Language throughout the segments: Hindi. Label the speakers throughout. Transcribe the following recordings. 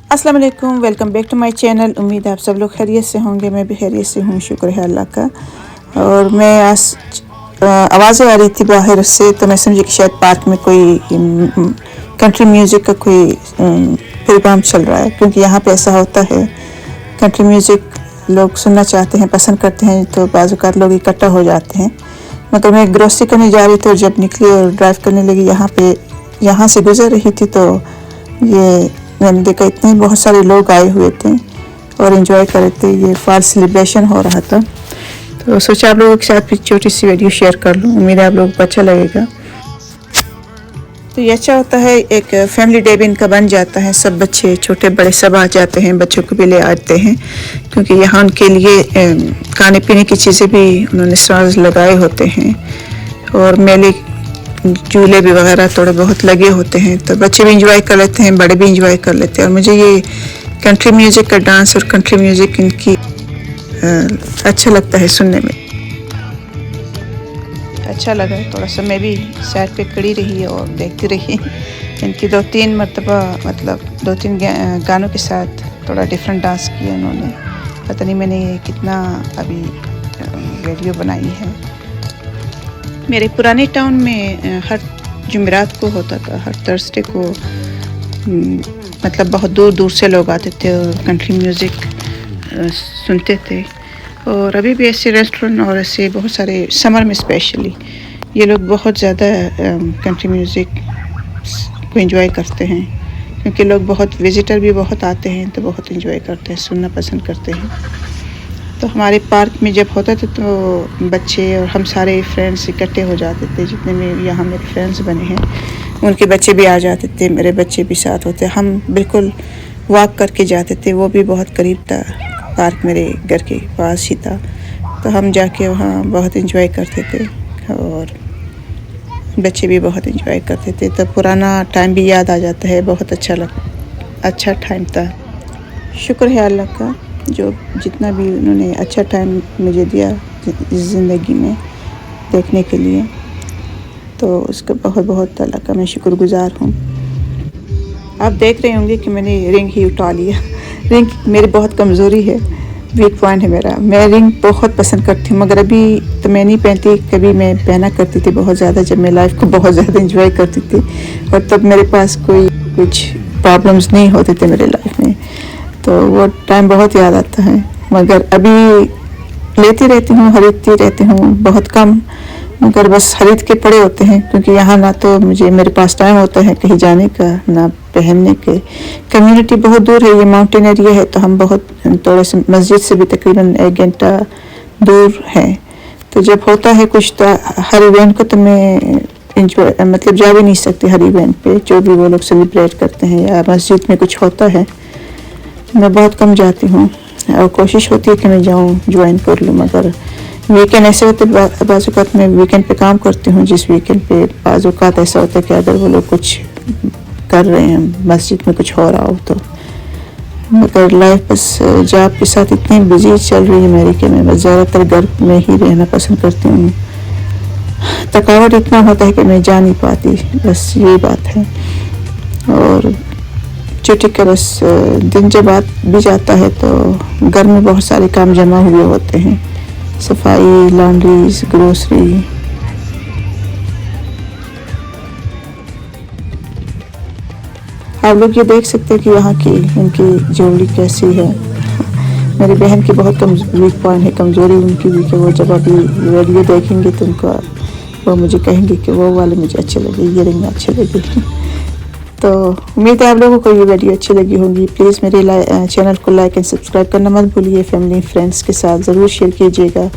Speaker 1: अस्सलाम वालेकुम, welcome back to my channel. उम्मीद है आप सब लोग खैरियत से होंगे। मैं भी खैरियत से हूँ, शुक्र है अल्लाह का। और मैं आवाज़ें आ रही थी बाहर से, तो मैं समझी कि शायद पार्क में कोई कंट्री म्यूज़िक का कोई प्रोग्राम चल रहा है, क्योंकि यहाँ पे ऐसा होता है। कंट्री म्यूज़िक लोग सुनना चाहते हैं, पसंद करते हैं, तो बाज़ औक़ात लोग इकट्ठा हो जाते हैं। मगर मैं ग्रोसरी करने जा रही थी और जब निकली और ड्राइव करने लगी, यहाँ से गुज़र रही थी, तो ये मैंने देखा इतने बहुत सारे लोग आए हुए थे और एंजॉय कर रहे थे। ये फॉल सेलिब्रेशन हो रहा था, तो सोचा आप लोगों के साथ भी छोटी सी वीडियो शेयर कर लूँ। उम्मीद है आप लोगों को अच्छा लगेगा। तो ये अच्छा होता है, एक फैमिली डे भी इनका बन जाता है। सब बच्चे छोटे बड़े सब आ जाते हैं, बच्चों को भी ले आते हैं, क्योंकि यहाँ उनके लिए खाने पीने की चीज़ें भी उन्होंने स्टॉल्स लगाए होते हैं और मेले झूले भी वगैरह थोड़े बहुत लगे होते हैं, तो बच्चे भी इंजॉय कर लेते हैं, बड़े भी इंजॉय कर लेते हैं। और मुझे ये कंट्री म्यूज़िक का डांस और कंट्री म्यूज़िक इनकी अच्छा लगता है सुनने में, अच्छा लगा। थोड़ा सा मैं भी साइड पे खड़ी रही और देखती रही। इनकी 2-3 मरतबा मतलब 2-3 गानों के साथ थोड़ा डिफरेंट डांस किया इन्होंने। पता नहीं मैंने कितना अभी वीडियो बनाई है। मेरे पुराने टाउन में हर जुमेरात को होता था, हर थर्सडे को मतलब बहुत दूर दूर से लोग आते थे और कंट्री म्यूज़िक सुनते थे। और अभी भी ऐसे रेस्टोरेंट और ऐसे बहुत सारे समर में स्पेशली ये लोग बहुत ज़्यादा कंट्री म्यूज़िक को एंजॉय करते हैं, क्योंकि लोग बहुत विज़िटर भी बहुत आते हैं, तो बहुत एंजॉय करते हैं, सुनना पसंद करते हैं। तो हमारे पार्क में जब होता था तो बच्चे और हम सारे फ्रेंड्स इकट्ठे हो जाते थे। जितने में यहाँ मेरे फ्रेंड्स बने हैं उनके बच्चे भी आ जाते थे, मेरे बच्चे भी साथ होते। हम बिल्कुल वॉक करके जाते थे, वो भी बहुत करीब था, पार्क मेरे घर के पास ही था, तो हम जाके वहाँ बहुत एंजॉय करते थे और बच्चे भी बहुत एंजॉय करते थे। तो पुराना टाइम भी याद आ जाता है, बहुत अच्छा टाइम था। शुक्र है अल्लाह का, जो जितना भी उन्होंने अच्छा टाइम मुझे दिया इस ज़िंदगी में देखने के लिए, तो उसका बहुत बहुत अल्लाह का मैं शुक्रगुज़ार हूँ। आप देख रहे होंगे कि मैंने रिंग ही उठा लिया। रिंग मेरी बहुत कमज़ोरी है, वीक पॉइंट है मेरा। मैं रिंग बहुत पसंद करती हूँ, मगर अभी तो मैं नहीं पहनती। कभी मैं पहना करती थी बहुत ज़्यादा, जब मैं लाइफ को बहुत ज़्यादा एंजॉय करती थी, और तब मेरे पास कुछ प्रॉब्लम्स नहीं होते थे मेरे लाइफ में, तो वो टाइम बहुत याद आता है। मगर अभी लेती रहती हूँ, खरीदती रहती हूँ, बहुत कम, मगर बस खरीद के पड़े होते हैं, क्योंकि यहाँ ना तो मेरे पास टाइम होता है कहीं जाने का, ना पहनने के। कम्युनिटी बहुत दूर है, ये माउंटेन एरिया है, तो हम बहुत थोड़े से मस्जिद से भी तकरीबन 1 घंटा दूर है। तो जब होता है कुछ, तो हर इवेंट को तो मैं इंजॉय मतलब जा भी नहीं सकती। हर इवेंट पे जो भी वो लोग सेलिब्रेट करते हैं या मस्जिद में कुछ होता है, मैं बहुत कम जाती हूँ और कोशिश होती है कि मैं जाऊँ, ज्वाइन कर लूँ। मगर वीकेंड ऐसे होते, बाज़ औक़ात मैं वीकेंड पे काम करती हूँ, जिस वीकेंड पे बाज़ औक़ात ऐसा होता है कि अगर वो लोग कुछ कर रहे हैं, मस्जिद में कुछ हो रहा हो तो। मगर लाइफ बस जॉब के साथ इतनी बिजी चल रही है मेरी कि मैं बस ज़्यादातर घर में ही रहना पसंद करती हूँ। थकावट इतना होता है कि मैं जा नहीं पाती, बस यही बात है। और छुट्टी का बस दिन जब भी जाता है तो घर में बहुत सारे काम जमा हुए होते हैं, सफाई, लॉन्ड्रीज, ग्रोसरी। आप लोग ये देख सकते हैं कि यहाँ की इनकी ज्वेलरी कैसी है। मेरी बहन की बहुत वीक पॉइंट है, कमज़ोरी उनकी भी, कि वो जब अभी वीडियो देखेंगे तो उनका वो मुझे कहेंगे कि वो वाले मुझे अच्छे लगे, ये रिंग अच्छे लगे। तो उम्मीद है आप लोगों को ये वीडियो अच्छी लगी होगी। प्लीज़ मेरे चैनल को लाइक एंड सब्सक्राइब करना मत भूलिए। फैमिली फ्रेंड्स के साथ ज़रूर शेयर कीजिएगा।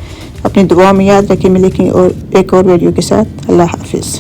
Speaker 1: अपनी दुआ में याद रखें। मिलेंगे और एक और वीडियो के साथ। अल्लाह हाफिज़।